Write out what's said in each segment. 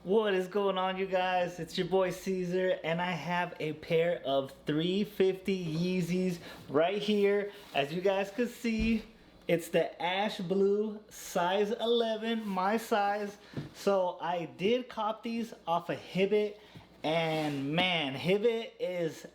What is going on, you guys? It's your boy Caesar, and I have a pair of 350 Yeezys right here. As you guys can see, it's the ash blue, size 11, my size. So I did cop these off of Hibbett, and man,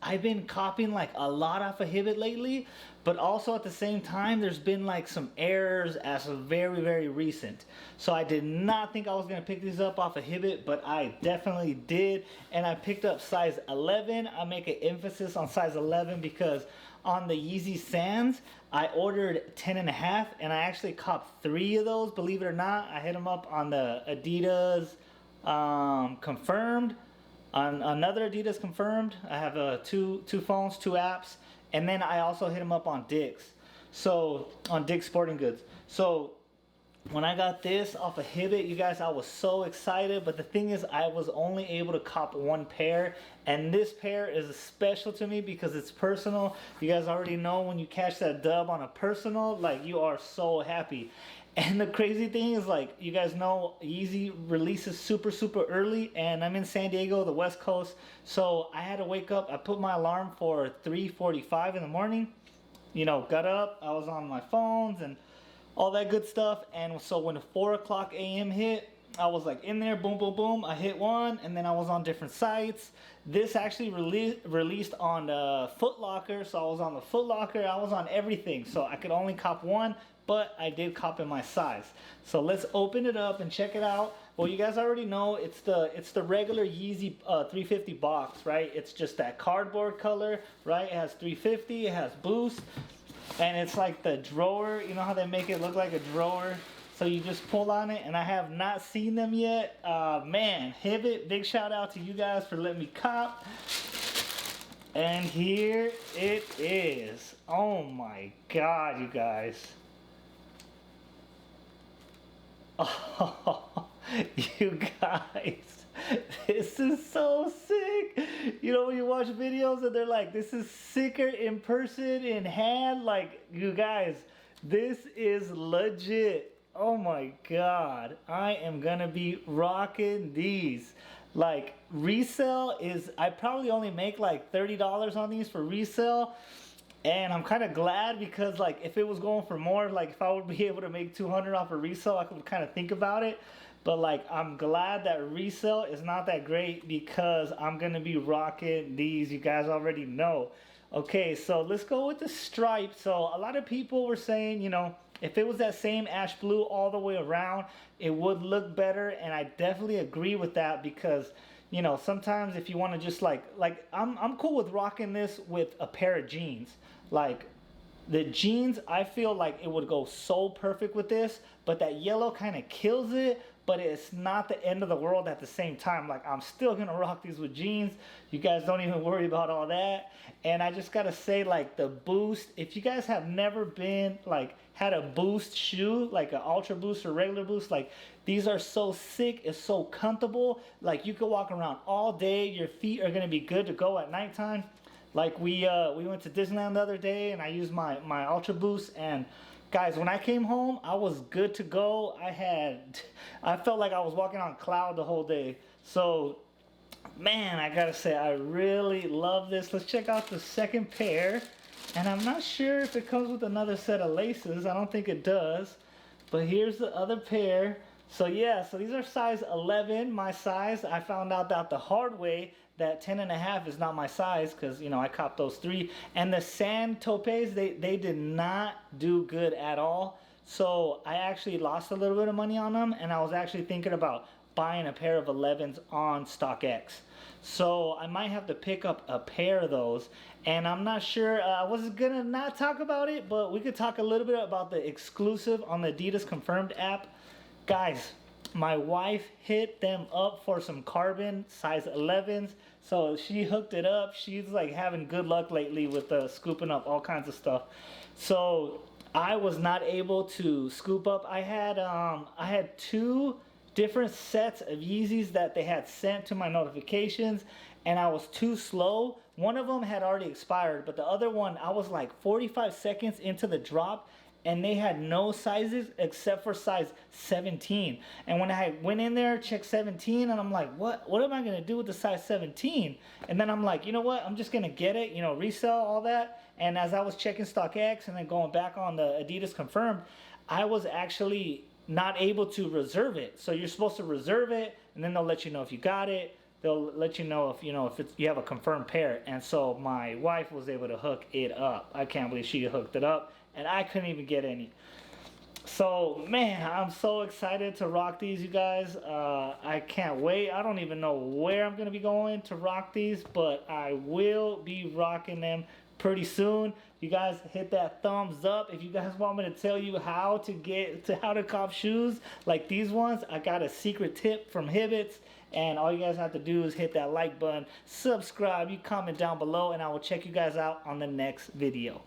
I've been copying like a lot off of Hibbett lately, but also at the same time, there's been like some errors as of very recent. So I did not think I was gonna pick these up off of Hibbett, but I definitely did, and I picked up size 11. I make an emphasis on size 11 because on the Yeezy Sands, I ordered 10 and a half, and I actually copped 3 of those, believe it or not. I hit them up on the Adidas Confirmed, on another Adidas Confirmed. I have two phones, 2 apps, and then I also hit them up on Dick's. So on Dick's Sporting Goods. So when I got this off of Hibbett, you guys, I was so excited. But the thing is, I was only able to cop 1 pair, and this pair is special to me because it's personal. You guys already know when you catch that dub on a personal, like, you are so happy. And the crazy thing is, like, you guys know Yeezy releases super early, and I'm in San Diego, the West Coast, so I had to wake up. I put my alarm for 3:45 in the morning. You know, got up, I was on my phones and all that good stuff, and so when the 4 o'clock a.m. hit, I was like in there, boom, I hit one, and then I was on different sites. This actually released on Foot Locker, so I was on the Foot Locker, I was on everything, so I could only cop 1, but I did cop in my size. So let's open it up and check it out. Well, you guys already know it's the regular Yeezy 350 box, right? It's just that cardboard color, right? It has 350, it has boost, and it's like the drawer. You know how they make it look like a drawer? So you just pull on it, and I have not seen them yet. Man, Hibbett, big shout out to you guys for letting me cop. And here it is. Oh my God, you guys. Oh, you guys, this is so sick. You know, when you watch videos and they're like, this is sicker in person, in hand, like, you guys, this is legit. Oh my God, I am gonna be rocking these. Like, resale is, I probably only make like $30 on these for resale. And I'm kind of glad because, like, if it was going for more, like, if I would be able to make 200 off a resale, I could kind of think about it. But, like, I'm glad that resale is not that great because I'm going to be rocking these. You guys already know. Okay, so let's go with the stripe. So a lot of people were saying, you know, if it was that same ash blue all the way around, it would look better. And I definitely agree with that because, you know, sometimes if you want to just like I'm cool with rocking this with a pair of jeans. Like, the jeans, I feel like it would go so perfect with this, but that yellow kind of kills it, but it's not the end of the world at the same time. Like, I'm still gonna rock these with jeans. You guys don't even worry about all that. And I just gotta say, like, the boost, if you guys have never been, like, had a boost shoe, like an ultra boost or regular boost, like, these are so sick, it's so comfortable. Like, you could walk around all day, your feet are gonna be good to go at nighttime. Like, we went to Disneyland the other day, and I used my Ultra Boost, and guys, when I came home, I was good to go. I felt like I was walking on cloud the whole day. So, man, I gotta say, I really love this. Let's check out the second pair, and I'm not sure if it comes with another set of laces. I don't think it does, but here's the other pair. So yeah, so these are size 11, my size. I found out that the hard way that 10 and a half is not my size because, you know, I copped those 3. And the sand topes, they did not do good at all. So I actually lost a little bit of money on them, and I was actually thinking about buying a pair of 11s on StockX. So I might have to pick up a pair of those, and I'm not sure, I was gonna not talk about it, but we could talk a little bit about the exclusive on the Adidas Confirmed app. Guys, my wife hit them up for some carbon size 11s, so she hooked it up. She's like having good luck lately with scooping up all kinds of stuff. So I was not able to scoop up. I had 2 different sets of Yeezys that they had sent to my notifications, and I was too slow. One of them had already expired, but the other one, I was like 45 seconds into the drop, and they had no sizes except for size 17. And when I went in there, checked 17, and I'm like, what am I gonna do with the size 17? And then I'm like, you know what? I'm just gonna get it, resell all that. And as I was checking StockX and then going back on the Adidas Confirmed, I was actually not able to reserve it. So you're supposed to reserve it, and then they'll let you know if you got it. They'll let you know if you have a confirmed pair. And so my wife was able to hook it up. I can't believe she hooked it up, and I couldn't even get any. So man, I'm so excited to rock these, you guys. I can't wait. I don't even know where I'm gonna be going to rock these, but I will be rocking them pretty soon. You guys hit that thumbs up if you guys want me to tell you how to cop shoes like these ones. I got a secret tip from Hibbets, and all you guys have to do is hit that like button, subscribe, you comment down below, and I will check you guys out on the next video.